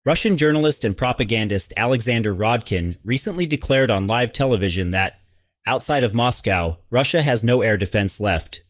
Russian journalist and propagandist Alexander Rodkin recently declared on live television that, outside of Moscow, Russia has no air defense left.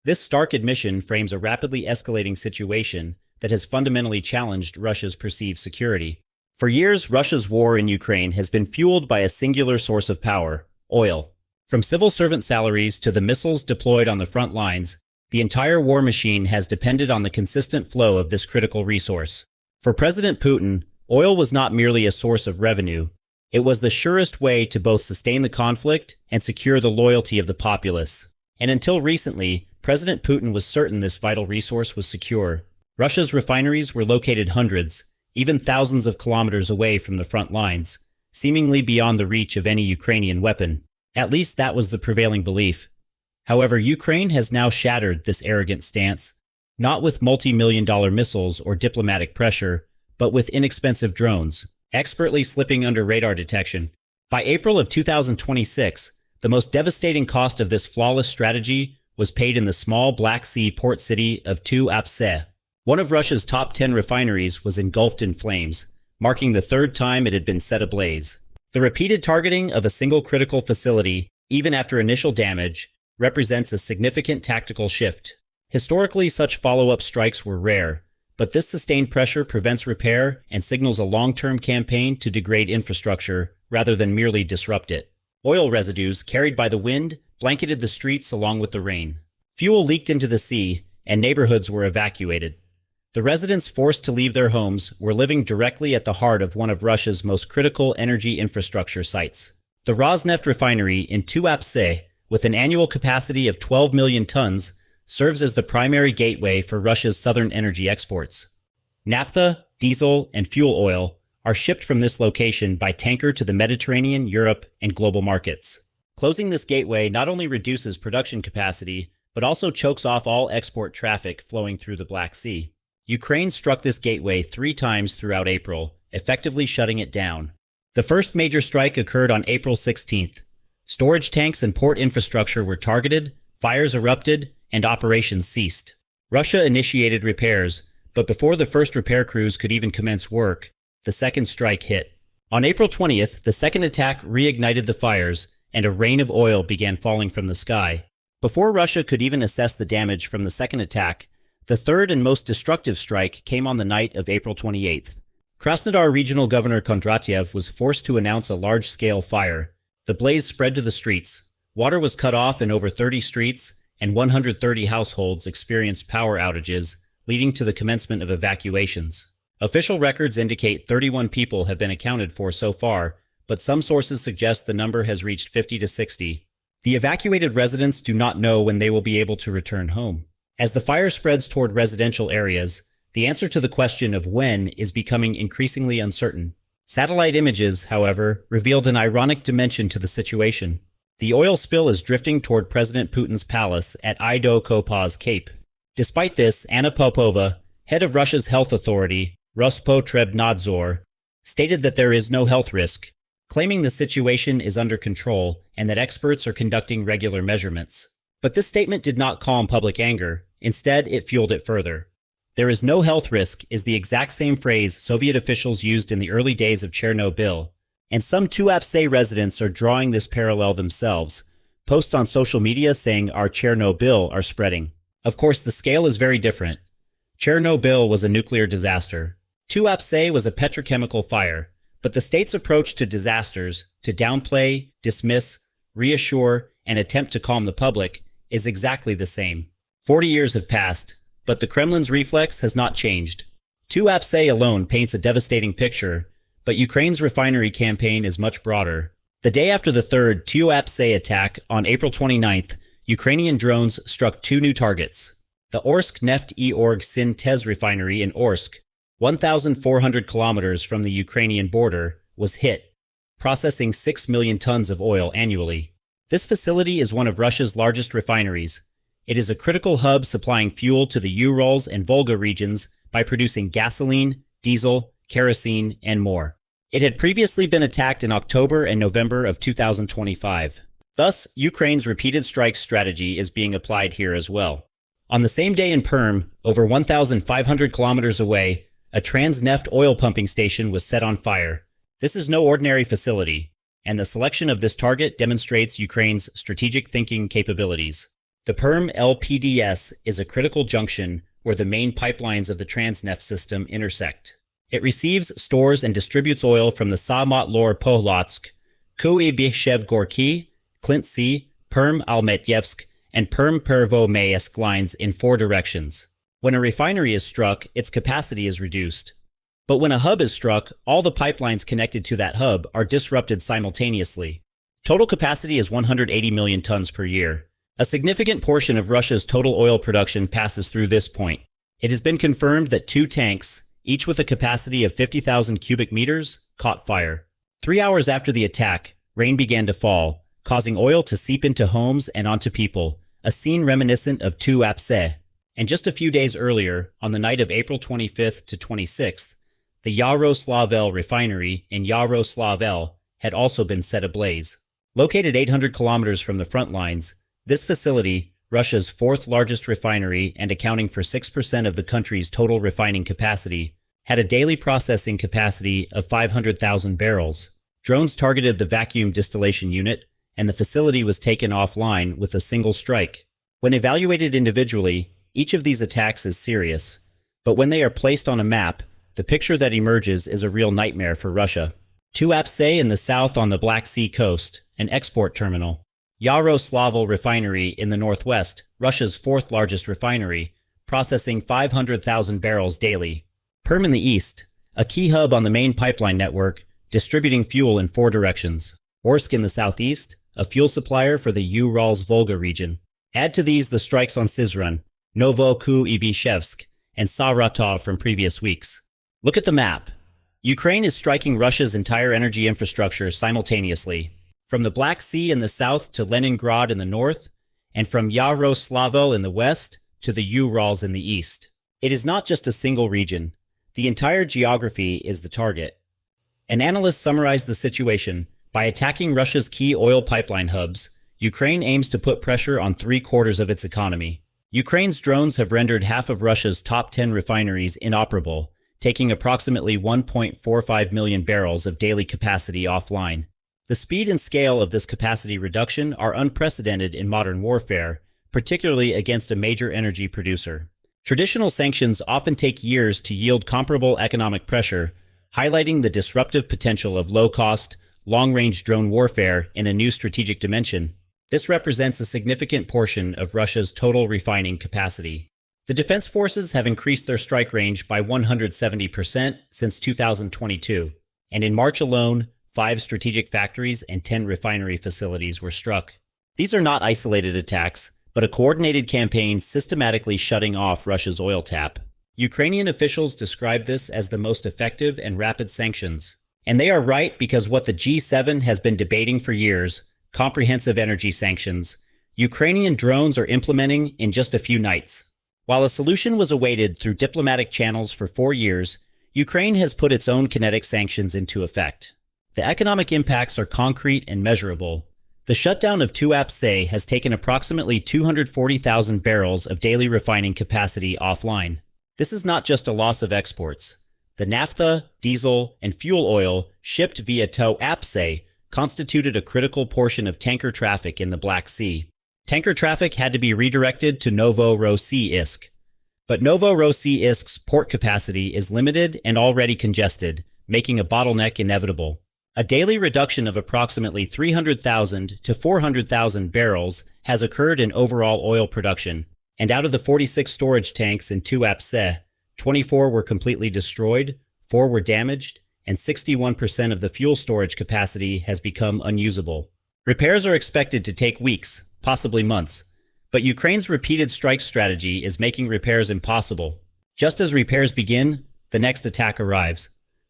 This stark admission frames a rapidly escalating situation that has fundamentally challenged Russia's perceived security. For years, Russia's war in Ukraine has been fueled by a singular source of power: oil. From civil servant salaries to the missiles deployed on the front lines, the entire war machine has depended on the consistent flow of this critical resource. For President Putin, oil was not merely a source of revenue. It was the surest way to both sustain the conflict and secure the loyalty of the populace. And until recently, President Putin was certain this vital resource was secure. Russia's refineries were located hundreds, even thousands of kilometers away from the front lines, seemingly beyond the reach of any Ukrainian weapon. At least that was the prevailing belief. However, Ukraine has now shattered this arrogant stance, not with multi-million-dollar missiles or diplomatic pressure, but with inexpensive drones, expertly slipping under radar detection. By April of 2026, the most devastating cost of this flawless strategy was paid in the small Black Sea port city of Tuapse. One of Russia's top 10 refineries was engulfed in flames, marking the third time it had been set ablaze. The repeated targeting of a single critical facility, even after initial damage, represents a significant tactical shift. Historically, such follow-up strikes were rare, but this sustained pressure prevents repair and signals a long-term campaign to degrade infrastructure rather than merely disrupt it. Oil residues carried by the wind blanketed the streets along with the rain. Fuel leaked into the sea, and neighborhoods were evacuated. The residents forced to leave their homes were living directly at the heart of one of Russia's most critical energy infrastructure sites. The Rosneft refinery in Tuapse, with an annual capacity of 12 million tons, serves as the primary gateway for Russia's southern energy exports. Naphtha, diesel, and fuel oil are shipped from this location by tanker to the Mediterranean, Europe, and global markets. Closing this gateway not only reduces production capacity, but also chokes off all export traffic flowing through the Black Sea. Ukraine struck this gateway 3 times throughout April, effectively shutting it down. The first major strike occurred on April 16th. Storage tanks and port infrastructure were targeted, fires erupted, and operations ceased. Russia initiated repairs, but before the first repair crews could even commence work, the second strike hit. On April 20th, the second attack reignited the fires, and a rain of oil began falling from the sky. Before Russia could even assess the damage from the second attack, the third and most destructive strike came on the night of April 28th. Krasnodar Regional Governor Kondratyev was forced to announce a large-scale fire. The blaze spread to the streets. Water was cut off in over 30 streets, and 130 households experienced power outages, leading to the commencement of evacuations. Official records indicate 31 people have been accounted for so far, but some sources suggest the number has reached 50 to 60. The evacuated residents do not know when they will be able to return home. As the fire spreads toward residential areas, the answer to the question of when is becoming increasingly uncertain. Satellite images, however, revealed an ironic dimension to the situation. The oil spill is drifting toward President Putin's palace at Ido-Kopaz Cape. Despite this, Anna Popova, head of Russia's health authority, Rospotrebnadzor, stated that there is no health risk, claiming the situation is under control and that experts are conducting regular measurements. But this statement did not calm public anger. Instead, it fueled it further. There is no health risk is the exact same phrase Soviet officials used in the early days of Chernobyl, and some Tuapse residents are drawing this parallel themselves. Posts on social media saying our Chernobyl are spreading. Of course, the scale is very different. Chernobyl was a nuclear disaster. Tuapse was a petrochemical fire, but the state's approach to disasters, to downplay, dismiss, reassure, and attempt to calm the public, is exactly the same. 40 years have passed, but the Kremlin's reflex has not changed. Tuapse alone paints a devastating picture, but Ukraine's refinery campaign is much broader. The day after the third Tuapse attack on April 29th, Ukrainian drones struck 2 new targets. The Orsk Neft-E-Org Syntez refinery in Orsk, 1,400 kilometers from the Ukrainian border, was hit, processing 6 million tons of oil annually. This facility is one of Russia's largest refineries. It is a critical hub supplying fuel to the Urals and Volga regions by producing gasoline, diesel, kerosene, and more. It had previously been attacked in October and November of 2025. Thus, Ukraine's repeated strike strategy is being applied here as well. On the same day in Perm, over 1,500 kilometers away, a Transneft oil pumping station was set on fire. This is no ordinary facility, and the selection of this target demonstrates Ukraine's strategic thinking capabilities. The Perm LPDS is a critical junction where the main pipelines of the Transneft system intersect. It receives, stores, and distributes oil from the Samot Lor Polotsk, Kuibyshev Gorky, Klintsi, Perm Almetyevsk, and Perm Pervo-Mayesk lines in 4 directions. When a refinery is struck, its capacity is reduced. But when a hub is struck, all the pipelines connected to that hub are disrupted simultaneously. Total capacity is 180 million tons per year. A significant portion of Russia's total oil production passes through this point. It has been confirmed that 2 tanks, each with a capacity of 50,000 cubic meters, caught fire. 3 hours after the attack, rain began to fall, causing oil to seep into homes and onto people, a scene reminiscent of Tuapse. And just a few days earlier, on the night of April 25th to 26th, the Yaroslavl refinery in Yaroslavl had also been set ablaze. Located 800 kilometers from the front lines, this facility, Russia's 4th largest refinery and accounting for 6% of the country's total refining capacity, had a daily processing capacity of 500,000 barrels. Drones targeted the vacuum distillation unit, and the facility was taken offline with a single strike. When evaluated individually, each of these attacks is serious, but when they are placed on a map, the picture that emerges is a real nightmare for Russia. Tuapse in the south on the Black Sea coast, an export terminal. Yaroslavl refinery in the northwest, Russia's 4th largest refinery, processing 500,000 barrels daily. Perm in the east, a key hub on the main pipeline network, distributing fuel in 4 directions. Orsk in the southeast, a fuel supplier for the Urals-Volga region. Add to these the strikes on Syzran, Novokuibishevsk, and Saratov from previous weeks. Look at the map. Ukraine is striking Russia's entire energy infrastructure simultaneously, from the Black Sea in the south to Leningrad in the north, and from Yaroslavl in the west to the Urals in the east. It is not just a single region. The entire geography is the target. An analyst summarized the situation. By attacking Russia's key oil pipeline hubs, Ukraine aims to put pressure on 3/4 of its economy. Ukraine's drones have rendered half of Russia's top 10 refineries inoperable, taking approximately 1.45 million barrels of daily capacity offline. The speed and scale of this capacity reduction are unprecedented in modern warfare, particularly against a major energy producer. Traditional sanctions often take years to yield comparable economic pressure, highlighting the disruptive potential of low-cost, long-range drone warfare in a new strategic dimension. This represents a significant portion of Russia's total refining capacity. The defense forces have increased their strike range by 170% since 2022, and in March alone, 5 strategic factories and 10 refinery facilities were struck. These are not isolated attacks, but a coordinated campaign systematically shutting off Russia's oil tap. Ukrainian officials describe this as the most effective and rapid sanctions. And they are right, because what the G7 has been debating for years, comprehensive energy sanctions, Ukrainian drones are implementing in just a few nights. While a solution was awaited through diplomatic channels for 4 years, Ukraine has put its own kinetic sanctions into effect. The economic impacts are concrete and measurable. The shutdown of Tuapse has taken approximately 240,000 barrels of daily refining capacity offline. This is not just a loss of exports. The naphtha, diesel, and fuel oil shipped via Tuapse constituted a critical portion of tanker traffic in the Black Sea. Tanker traffic had to be redirected to Novorossiysk. But Novorossiysk's port capacity is limited and already congested, making a bottleneck inevitable. A daily reduction of approximately 300,000 to 400,000 barrels has occurred in overall oil production, and out of the 46 storage tanks in Tuapse, 24 were completely destroyed, 4 were damaged, and 61% of the fuel storage capacity has become unusable. Repairs are expected to take weeks, possibly months, but Ukraine's repeated strike strategy is making repairs impossible. Just as repairs begin, the next attack arrives.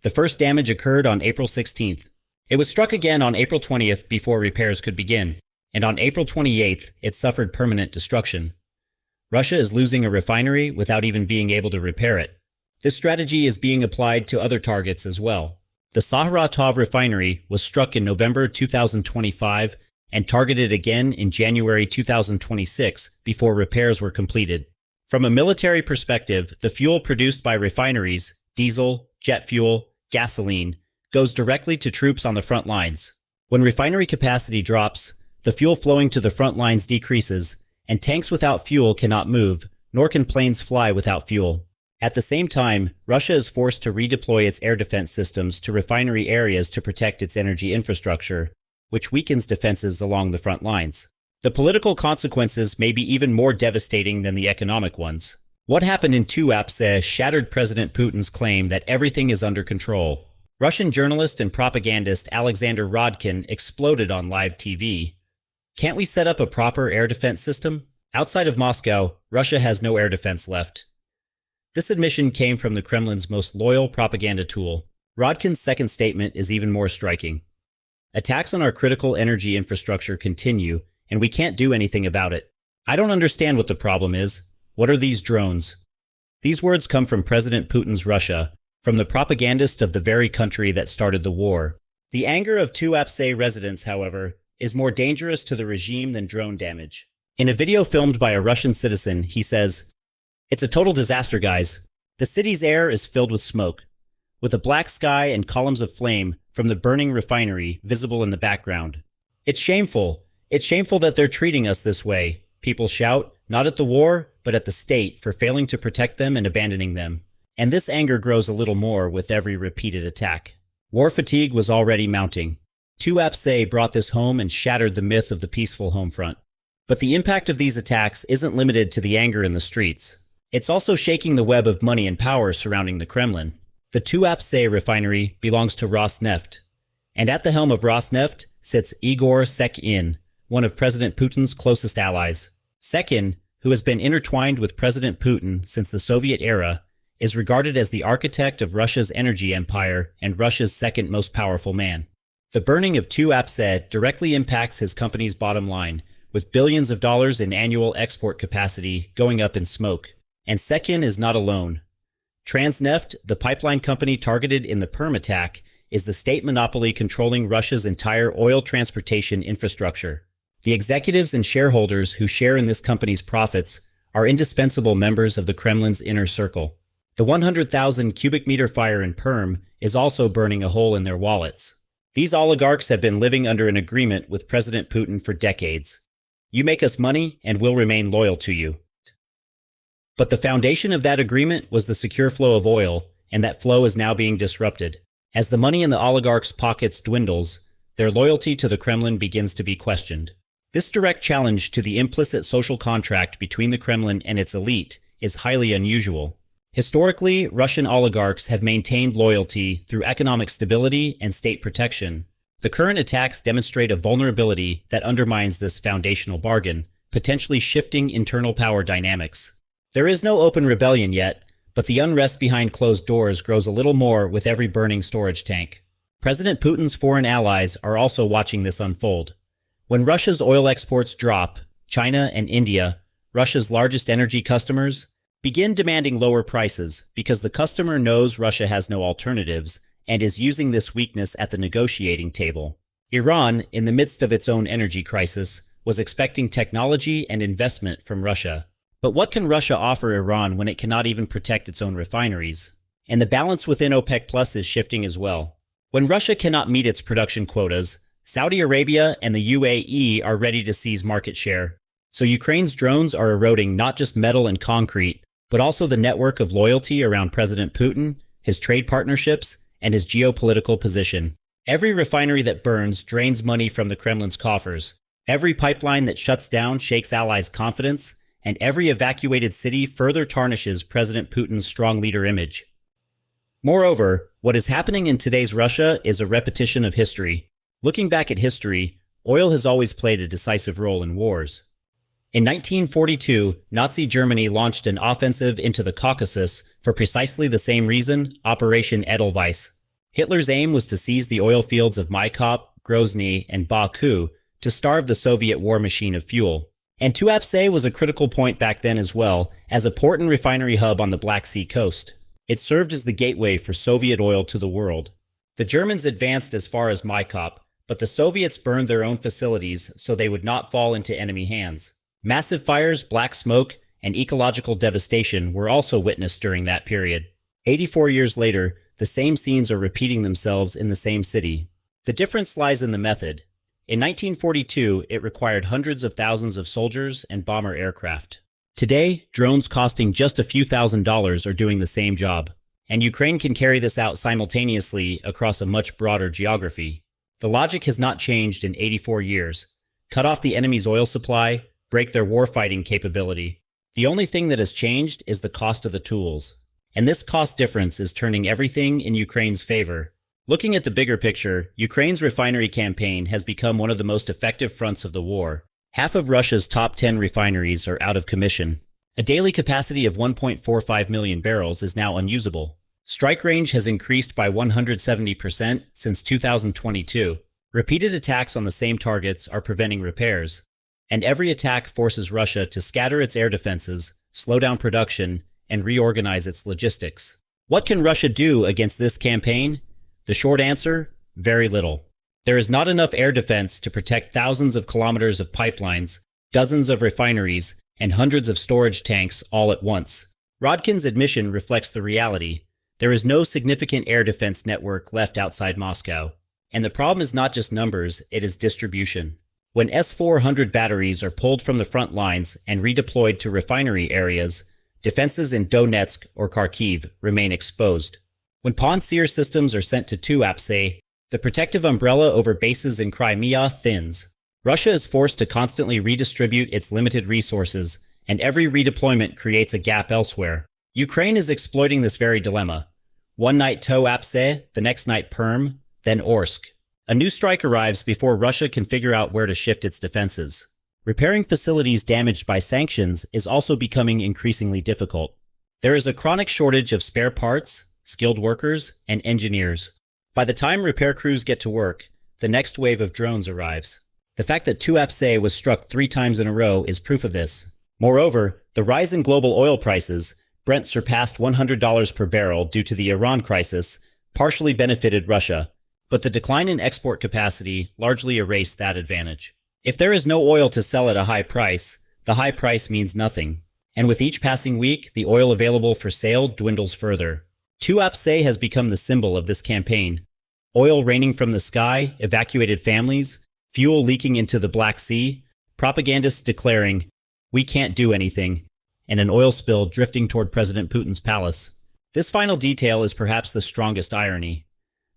The first damage occurred on April 16th. It was struck again on April 20th before repairs could begin, and on April 28th it suffered permanent destruction. Russia is losing a refinery without even being able to repair it. This strategy is being applied to other targets as well. The Saratov refinery was struck in November 2025 and targeted again in January 2026 before repairs were completed. From a military perspective, the fuel produced by refineries, diesel, jet fuel, gasoline, goes directly to troops on the front lines. When refinery capacity drops, the fuel flowing to the front lines decreases, and tanks without fuel cannot move, nor can planes fly without fuel. At the same time, Russia is forced to redeploy its air defense systems to refinery areas to protect its energy infrastructure, which weakens defenses along the front lines. The political consequences may be even more devastating than the economic ones. What happened in Tuapse shattered President Putin's claim that everything is under control. Russian journalist and propagandist Alexander Rodkin exploded on live TV. Can't we set up a proper air defense system? Outside of Moscow, Russia has no air defense left. This admission came from the Kremlin's most loyal propaganda tool. Rodkin's second statement is even more striking. Attacks on our critical energy infrastructure continue, and we can't do anything about it. I don't understand what the problem is. What are these drones? These words come from President Putin's Russia, from the propagandist of the very country that started the war. The anger of Tuapse residents, however, is more dangerous to the regime than drone damage. In a video filmed by a Russian citizen, he says, "It's a total disaster, guys. The city's air is filled with smoke, with a black sky and columns of flame from the burning refinery visible in the background. It's shameful. It's shameful that they're treating us this way," people shout, not at the war, but at the state for failing to protect them and abandoning them. And this anger grows a little more with every repeated attack. War fatigue was already mounting. Tuapse brought this home and shattered the myth of the peaceful home front. But the impact of these attacks isn't limited to the anger in the streets. It's also shaking the web of money and power surrounding the Kremlin. The Tuapse refinery belongs to Rosneft. And at the helm of Rosneft sits Igor Sekhin, one of President Putin's closest allies. Sekhin, who has been intertwined with President Putin since the Soviet era, is regarded as the architect of Russia's energy empire and Russia's second most powerful man. The burning of Tuapse directly impacts his company's bottom line, with billions of dollars in annual export capacity going up in smoke. And Sekhin is not alone. Transneft, the pipeline company targeted in the Perm attack, is the state monopoly controlling Russia's entire oil transportation infrastructure. The executives and shareholders who share in this company's profits are indispensable members of the Kremlin's inner circle. The 100,000 cubic meter fire in Perm is also burning a hole in their wallets. These oligarchs have been living under an agreement with President Putin for decades. You make us money and we'll remain loyal to you. But the foundation of that agreement was the secure flow of oil, and that flow is now being disrupted. As the money in the oligarchs' pockets dwindles, their loyalty to the Kremlin begins to be questioned. This direct challenge to the implicit social contract between the Kremlin and its elite is highly unusual. Historically, Russian oligarchs have maintained loyalty through economic stability and state protection. The current attacks demonstrate a vulnerability that undermines this foundational bargain, potentially shifting internal power dynamics. There is no open rebellion yet, but the unrest behind closed doors grows a little more with every burning storage tank. President Putin's foreign allies are also watching this unfold. When Russia's oil exports drop, China and India, Russia's largest energy customers, begin demanding lower prices because the customer knows Russia has no alternatives and is using this weakness at the negotiating table. Iran, in the midst of its own energy crisis, was expecting technology and investment from Russia. But what can Russia offer Iran when it cannot even protect its own refineries? And the balance within OPEC Plus is shifting as well. When Russia cannot meet its production quotas, Saudi Arabia and the UAE are ready to seize market share. So Ukraine's drones are eroding not just metal and concrete, but also the network of loyalty around President Putin, his trade partnerships, and his geopolitical position. Every refinery that burns drains money from the Kremlin's coffers. Every pipeline that shuts down shakes allies' confidence, and every evacuated city further tarnishes President Putin's strong leader image. Moreover, what is happening in today's Russia is a repetition of history. Looking back at history, oil has always played a decisive role in wars. In 1942, Nazi Germany launched an offensive into the Caucasus for precisely the same reason, Operation Edelweiss. Hitler's aim was to seize the oil fields of Maikop, Grozny, and Baku to starve the Soviet war machine of fuel. And Tuapse was a critical point back then as well, as a port and refinery hub on the Black Sea coast. It served as the gateway for Soviet oil to the world. The Germans advanced as far as Maikop, but the Soviets burned their own facilities so they would not fall into enemy hands. Massive fires, black smoke, and ecological devastation were also witnessed during that period. 84 years later, the same scenes are repeating themselves in the same city. The difference lies in the method. In 1942, it required hundreds of thousands of soldiers and bomber aircraft. Today, drones costing just a few $1,000s are doing the same job. And Ukraine can carry this out simultaneously across a much broader geography. The logic has not changed in 84 years. Cut off the enemy's oil supply, break their warfighting capability. The only thing that has changed is the cost of the tools. And this cost difference is turning everything in Ukraine's favor. Looking at the bigger picture, Ukraine's refinery campaign has become one of the most effective fronts of the war. Half of Russia's top 10 refineries are out of commission. A daily capacity of 1.45 million barrels is now unusable. Strike range has increased by 170% since 2022. Repeated attacks on the same targets are preventing repairs. And every attack forces Russia to scatter its air defenses, slow down production, and reorganize its logistics. What can Russia do against this campaign? The short answer, very little. There is not enough air defense to protect thousands of kilometers of pipelines, dozens of refineries, and hundreds of storage tanks all at once. Rodkin's admission reflects the reality. There is no significant air defense network left outside Moscow. And the problem is not just numbers, it is distribution. When S-400 batteries are pulled from the front lines and redeployed to refinery areas, defenses in Donetsk or Kharkiv remain exposed. When Pantsir systems are sent to Tuapse, the protective umbrella over bases in Crimea thins. Russia is forced to constantly redistribute its limited resources, and every redeployment creates a gap elsewhere. Ukraine is exploiting this very dilemma. One night Tuapse, the next night Perm, then Orsk. A new strike arrives before Russia can figure out where to shift its defenses. Repairing facilities damaged by sanctions is also becoming increasingly difficult. There is a chronic shortage of spare parts, skilled workers, and engineers. By the time repair crews get to work, the next wave of drones arrives. The fact that Tuapse was struck 3 times in a row is proof of this. Moreover, the rise in global oil prices, Brent surpassed $100 per barrel due to the Iran crisis, partially benefited Russia, but the decline in export capacity largely erased that advantage. If there is no oil to sell at a high price, the high price means nothing. And with each passing week, the oil available for sale dwindles further. Tuapse has become the symbol of this campaign. Oil raining from the sky, evacuated families, fuel leaking into the Black Sea, propagandists declaring, "We can't do anything," and an oil spill drifting toward President Putin's palace. This final detail is perhaps the strongest irony.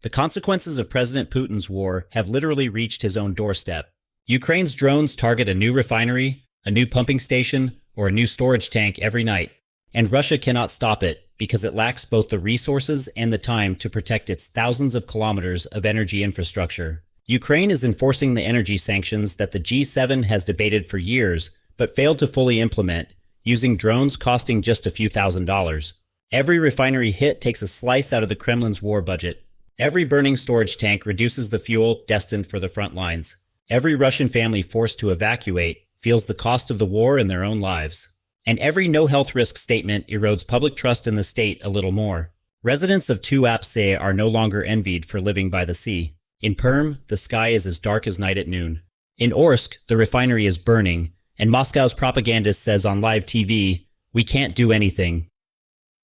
The consequences of President Putin's war have literally reached his own doorstep. Ukraine's drones target a new refinery, a new pumping station, or a new storage tank every night. And Russia cannot stop it because it lacks both the resources and the time to protect its thousands of kilometers of energy infrastructure. Ukraine is enforcing the energy sanctions that the G7 has debated for years but failed to fully implement, using drones costing just a few $1,000s. Every refinery hit takes a slice out of the Kremlin's war budget. Every burning storage tank reduces the fuel destined for the front lines. Every Russian family forced to evacuate feels the cost of the war in their own lives. And every no-health risk statement erodes public trust in the state a little more. Residents of Tuapse are no longer envied for living by the sea. In Perm, the sky is as dark as night at noon. In Orsk, the refinery is burning, and Moscow's propagandist says on live TV, "We can't do anything."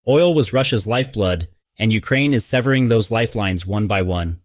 Oil was Russia's lifeblood, and Ukraine is severing those lifelines one by one.